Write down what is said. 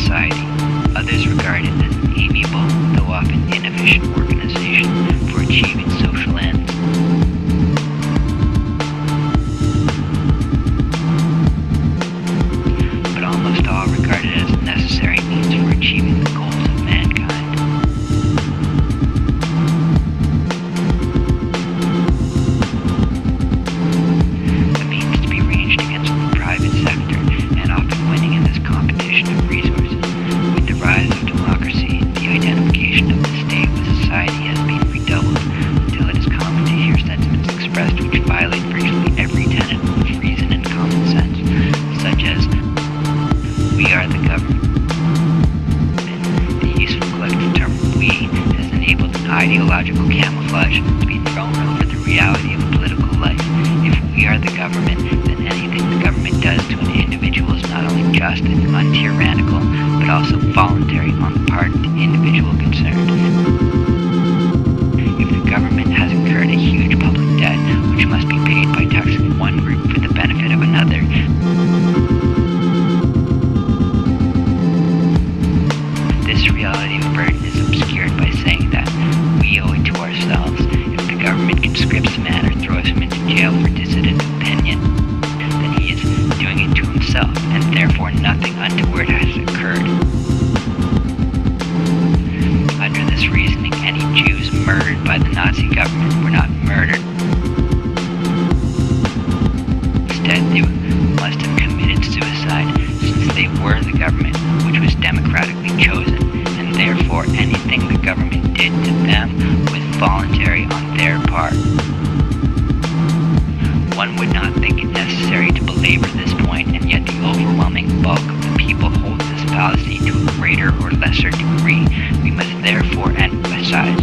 society. Others regard it as an amiable, though often inefficient organization for achieving social ends. But almost all regard it as a necessary means for achieving the goals of mankind. A means to be ranged against the private sector, and often winning in this competition of resources. With the rise of democracy, the identification of the state with society has been redoubled, until it is common to hear sentiments expressed which violate virtually every tenet of reason and common sense, such as, "We are the government." The useful collective term "we" has enabled an ideological camouflage to be thrown over the reality of political life. If we are the government, then anything the government does to an individual is not only just and untyrannical, but also voluntary on the part of the individual concerned. If the government has incurred a huge public debt, which must be paid by taxing one group for the benefit of another, this reality of burden is obscured by saying that we owe it to ourselves. If the government conscripts a man or throws him into jail for dissident opinion, then he is doing it to himself, and therefore nothing untoward has occurred. Under this reasoning, any Jews murdered by the Nazi government were not murdered. Instead, they must have committed suicide, since they were the government, which was democratically chosen, and therefore anything the government did to them was voluntary on their part. One would not think it necessary to belabor this point, and yet the overwhelming bulk of the people hold this fallacy to a greater or lesser degree. We must therefore emphasize